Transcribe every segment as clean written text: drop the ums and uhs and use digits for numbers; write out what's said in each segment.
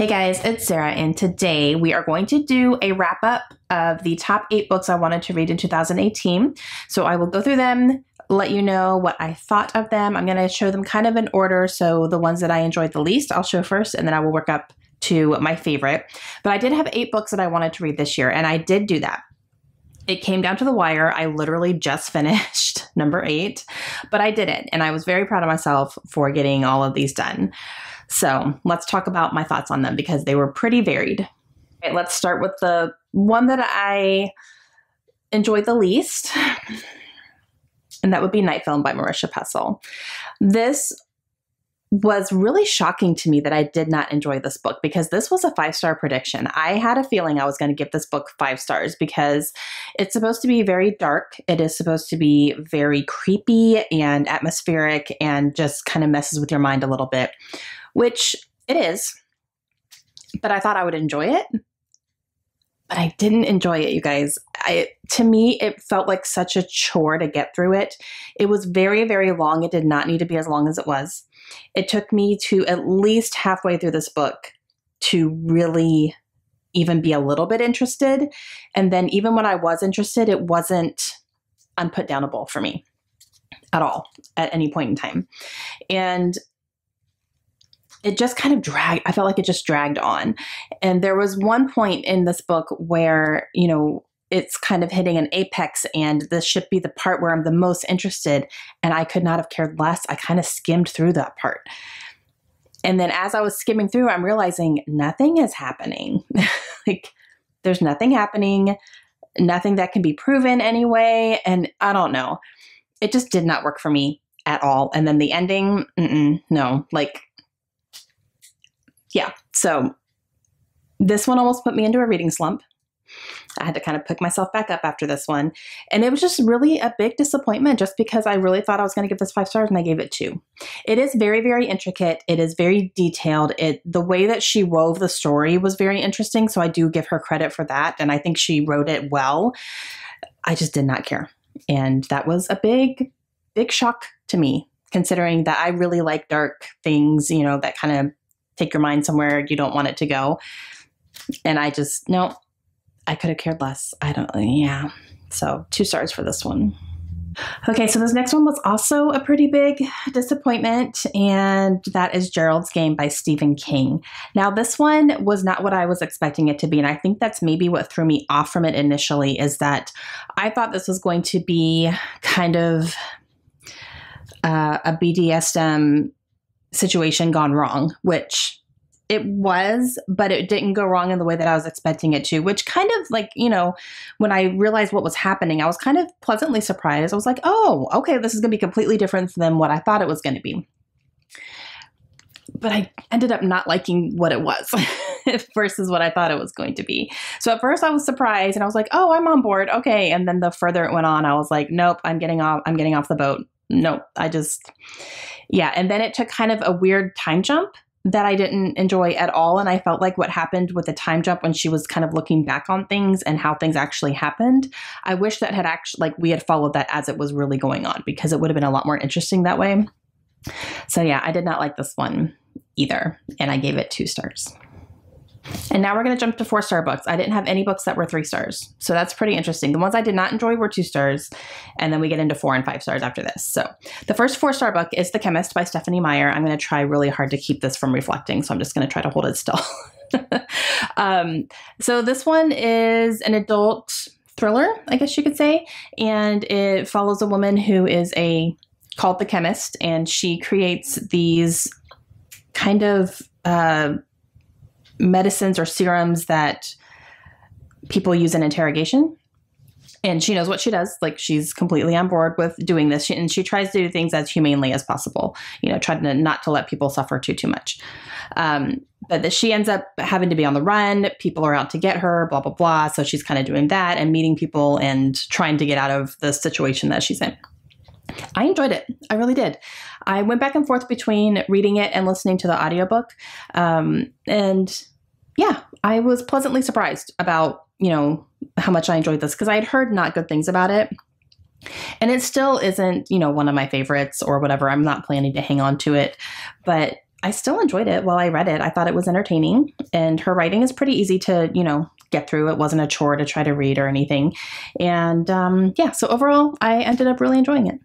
Hey guys, it's Sarah, and today we are going to do a wrap up of the top 8 books I wanted to read in 2018. So I will go through them, let you know what I thought of them. I'm going to show them kind of in order. So the ones that I enjoyed the least, I'll show first, and then I will work up to my favorite. But I did have 8 books that I wanted to read this year, and I did do that. It came down to the wire. I literally just finished number 8, but I did it, and I was very proud of myself for getting all of these done. So let's talk about my thoughts on them because they were pretty varied. Okay, let's start with the one that I enjoyed the least, and that would be Night Film by Marisha Pessl. This was really shocking to me that I did not enjoy this book because this was a 5-star prediction. I had a feeling I was going to give this book 5 stars because it's supposed to be very dark. It is supposed to be very creepy and atmospheric and just kind of messes with your mind a little bit, which it is, but I thought I would enjoy it. But I didn't enjoy it, you guys. To me, it felt like such a chore to get through it. It was very, very long. It did not need to be as long as it was. It took me to at least halfway through this book to really even be a little bit interested. And then even when I was interested, it wasn't unputdownable for me at all at any point in time. And it just kind of dragged. I felt like it just dragged on. And there was one point in this book where, you know, it's kind of hitting an apex and this should be the part where I'm the most interested. And I could not have cared less. I kind of skimmed through that part. And then as I was skimming through, I'm realizing nothing is happening. Like there's nothing happening, nothing that can be proven anyway. And I don't know. It just did not work for me at all. And then the ending, no, like, yeah, so this one almost put me into a reading slump. I had to kind of pick myself back up after this one. And it was just really a big disappointment just because I really thought I was going to give this 5 stars and I gave it 2. It is very, very intricate. It is very detailed. The way that she wove the story was very interesting. So I do give her credit for that. And I think she wrote it well. I just did not care. And that was a big, big shock to me, considering that I really like dark things, you know, that kind of take your mind somewhere you don't want it to go. And I just, no, I could have cared less. Yeah. So 2 stars for this one. Okay, so this next one was also a pretty big disappointment, and that is Geralds Game by Stephen King. Now, this one was not what I was expecting it to be, and I think that's maybe what threw me off from it initially, is that I thought this was going to be kind of a BDSM situation gone wrong, which it was, but it didn't go wrong in the way that I was expecting it to, which kind of like, you know, when I realized what was happening, I was kind of pleasantly surprised. I was like, oh, okay, this is going to be completely different than what I thought it was going to be. But I ended up not liking what it was versus what I thought it was going to be. So at first I was surprised and I was like, oh, I'm on board. Okay. And then the further it went on, I was like, nope, I'm getting off the boat. Nope. Yeah. And then it took kind of a weird time jump that I didn't enjoy at all. And I felt like what happened with the time jump when she was kind of looking back on things and how things actually happened, I wish that had actually, like, we had followed that as it was really going on, because it would have been a lot more interesting that way. So yeah, I did not like this one either. And I gave it 2 stars. And now we're going to jump to 4-star books. I didn't have any books that were 3 stars. So that's pretty interesting. The ones I did not enjoy were 2 stars. And then we get into 4 and 5 stars after this. So the first 4-star book is The Chemist by Stephanie Meyer. I'm going to try really hard to keep this from reflecting. So I'm just going to try to hold it still. So this one is an adult thriller, I guess you could say. And it follows a woman who is called the Chemist. And she creates these kind of medicines or serums that people use in interrogation. And she knows what she does. Like, she's completely on board with doing this. And she tries to do things as humanely as possible, you know, trying to not to let people suffer too much. But she ends up having to be on the run. People are out to get her, blah, blah, blah. So she's kind of doing that and meeting people and trying to get out of the situation that she's in. I enjoyed it. I really did. I went back and forth between reading it and listening to the audiobook. And yeah, I was pleasantly surprised about, you know, how much I enjoyed this because I had heard not good things about it. And it still isn't, you know, one of my favorites or whatever. I'm not planning to hang on to it. But I still enjoyed it while I read it. I thought it was entertaining, and her writing is pretty easy to, get through. It wasn't a chore to try to read or anything. And yeah, so overall, I ended up really enjoying it.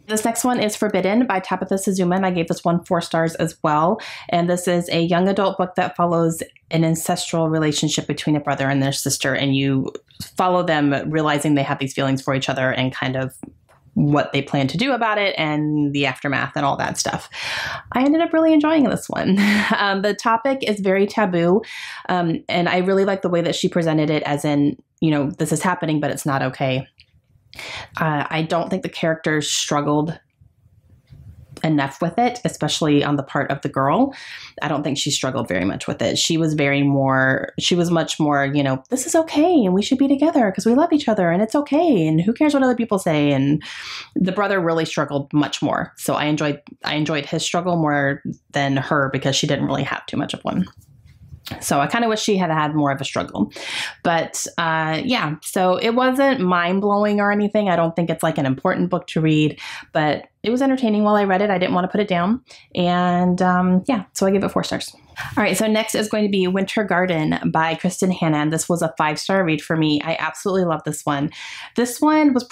This next one is Forbidden by Tabitha Suzuma, and I gave this one 4 stars as well. And this is a young adult book that follows an ancestral relationship between a brother and their sister, and you follow them realizing they have these feelings for each other and kind of what they plan to do about it and the aftermath and all that stuff. I ended up really enjoying this one. The topic is very taboo, and I really like the way that she presented it, as in, this is happening, but it's not okay. I don't think the characters struggled enough with it, especially on the part of the girl. I don't think she struggled very much with it. She was much more, this is okay and we should be together because we love each other and it's okay and who cares what other people say. And the brother really struggled much more. So I enjoyed his struggle more than her because she didn't really have too much of one. So I kind of wish she had had more of a struggle. But yeah, so it wasn't mind-blowing or anything. I don't think it's like an important book to read, but it was entertaining while I read it. I didn't want to put it down. And yeah, so I give it 4 stars. All right, so next is going to be Winter Garden by Kristen Hanna. This was a 5-star read for me. I absolutely love this one. This one was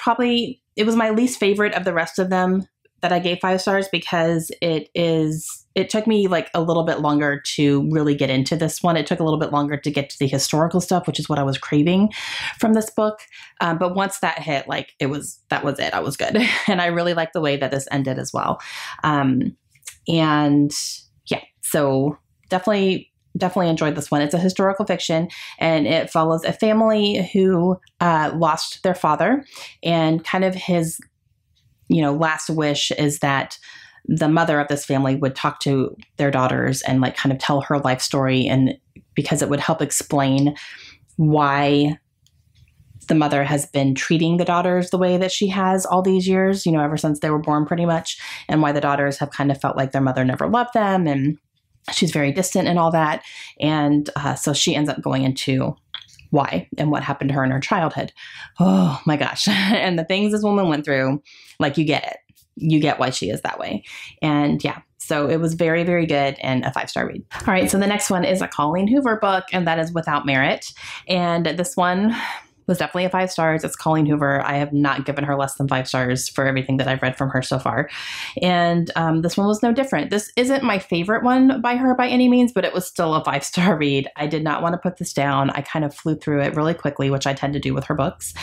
it was my least favorite of the rest of them that I gave 5 stars because it took me like a little bit longer to really get into this one. It took a little bit longer to get to the historical stuff, which is what I was craving from this book. But once that hit, that was it. I was good. And I really liked the way that this ended as well. And yeah, so definitely enjoyed this one. It's a historical fiction, and it follows a family who lost their father, and kind of his last wish is that the mother of this family would talk to their daughters and kind of tell her life story, and because it would help explain why the mother has been treating the daughters the way that she has all these years, ever since they were born pretty much, and why the daughters have kind of felt like their mother never loved them and she's very distant and all that. And so she ends up going into why and what happened to her in her childhood. Oh my gosh. And the things this woman went through, you get it. You get why she is that way. And yeah, so it was very, very good and a 5-star read. All right, so the next one is a Colleen Hoover book, and that is Without Merit. And this one was definitely a 5 stars. It's Colleen Hoover. I have not given her less than 5 stars for everything that I've read from her so far. And this one was no different. This isn't my favorite one by her by any means, but it was still a 5-star read. I did not want to put this down. I kind of flew through it really quickly, which I tend to do with her books.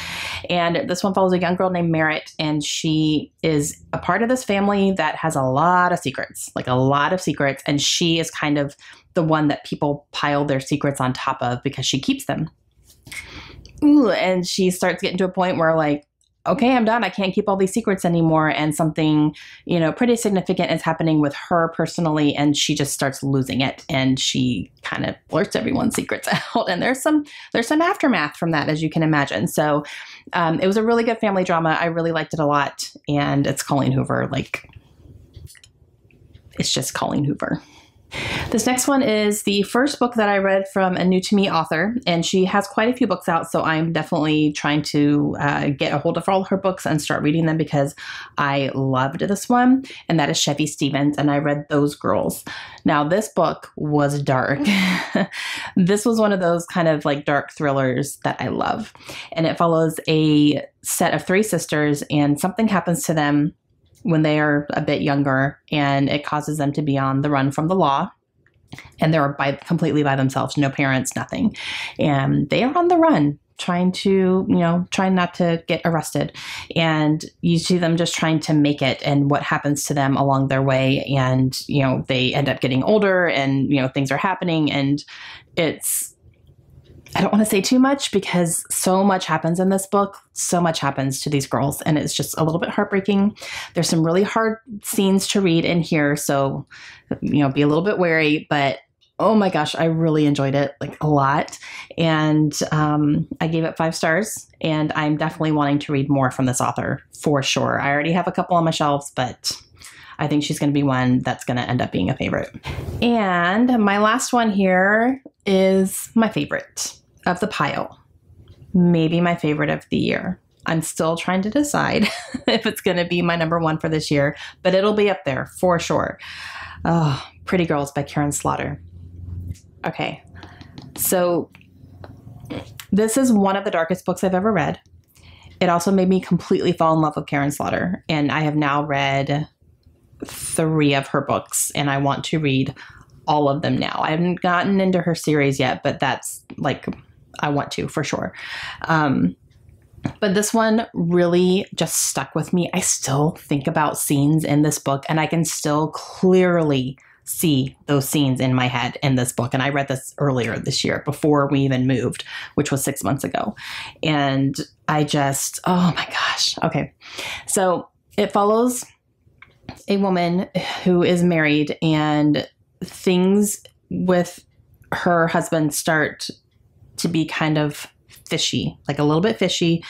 And this one follows a young girl named Merit, and she is a part of this family that has a lot of secrets, and she is kind of the one that people pile their secrets on top of because she keeps them. Ooh, and she starts getting to a point where okay, I'm done. I can't keep all these secrets anymore. And something, pretty significant is happening with her personally. And she just starts losing it. And she kind of blurts everyone's secrets out. And there's some aftermath from that, as you can imagine. So it was a really good family drama. I really liked it a lot. And it's Colleen Hoover. It's just Colleen Hoover. This next one is the first book that I read from a new to me author, and she has quite a few books out, so I'm definitely trying to get a hold of all her books and start reading them because I loved this one, and that is Chevy Stevens, and I read Those Girls. Now, this book was dark. This was one of those kind of dark thrillers that I love, and it follows a set of 3 sisters, and something happens to them when they are a bit younger, and it causes them to be on the run from the law. And they're completely by themselves, no parents, nothing. And they are on the run, trying not to get arrested. And you see them just trying to make it and what happens to them along their way. And, they end up getting older and, things are happening. And I don't want to say too much because so much happens in this book. So much happens to these girls, and it's just a little bit heartbreaking. There's some really hard scenes to read in here, so be a little bit wary, but oh my gosh, I really enjoyed it a lot. And I gave it 5 stars, and I'm definitely wanting to read more from this author for sure. I already have a couple on my shelves, but I think she's going to be one that's going to end up being a favorite. And my last one here is my favorite of the pile, maybe my favorite of the year. I'm still trying to decide if it's going to be my number 1 for this year, but it'll be up there for sure. Oh, Pretty Girls by Karen Slaughter. Okay, so this is one of the darkest books I've ever read. It also made me completely fall in love with Karen Slaughter, and I have now read 3 of her books, and I want to read all of them now. I haven't gotten into her series yet, but that's like, I want to for sure. But this one really just stuck with me. I still think about scenes in this book, and I can still clearly see those scenes in my head in this book. And I read this earlier this year before we even moved, which was 6 months ago. And I just, oh my gosh. Okay. So it follows a woman who is married, and things with her husband start to be kind of fishy, like a little bit fishy.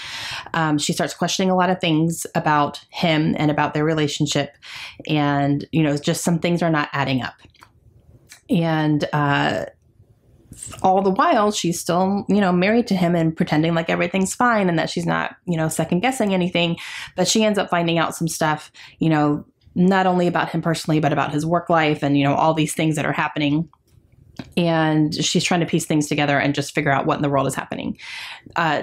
She starts questioning a lot of things about him and about their relationship. And, you know, just some things are not adding up. And all the while, she's still, you know, married to him and pretending like everything's fine and that she's not, you know, second guessing anything. But she ends up finding out some stuff, you know, not only about him personally, but about his work life and, you know, all these things that are happening. And she's trying to piece things together and just figure out what in the world is happening.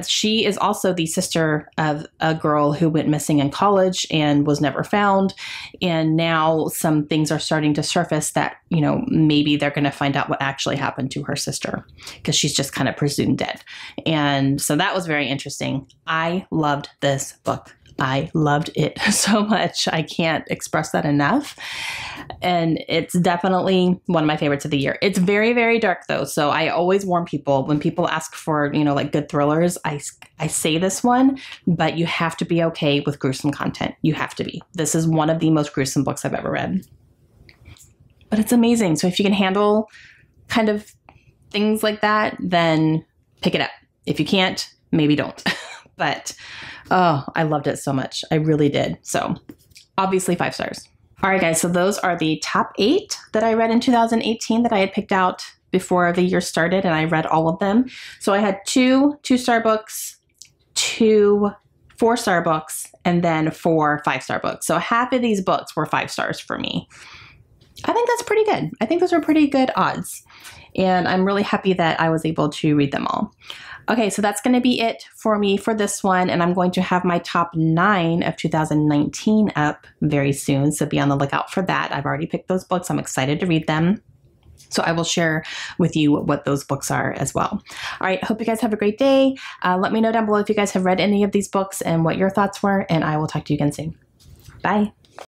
She is also the sister of a girl who went missing in college and was never found. And now some things are starting to surface that, you know, maybe they're going to find out what actually happened to her sister, because she's just kind of presumed dead. And so that was very interesting. I loved this book. I loved it so much. I can't express that enough. And it's definitely one of my favorites of the year. It's very, very dark though. So I always warn people when people ask for, you know, like good thrillers, I say this one, but you have to be okay with gruesome content. You have to be. This is one of the most gruesome books I've ever read. But it's amazing. So if you can handle kind of things like that, then pick it up. If you can't, maybe don't. But oh, I loved it so much. I really did. So obviously 5 stars. All right, guys. So those are the top 8 that I read in 2018 that I had picked out before the year started, and I read all of them. So I had 2 2-star books, 2 4-star books, and then 4 5-star books. So half of these books were 5 stars for me. I think that's pretty good. I think those are pretty good odds. And I'm really happy that I was able to read them all. Okay, so that's going to be it for me for this one. And I'm going to have my top 9 of 2019 up very soon. So be on the lookout for that. I've already picked those books. I'm excited to read them. So I will share with you what those books are as well. All right, hope you guys have a great day. Let me know down below if you guys have read any of these books and what your thoughts were. And I will talk to you again soon. Bye.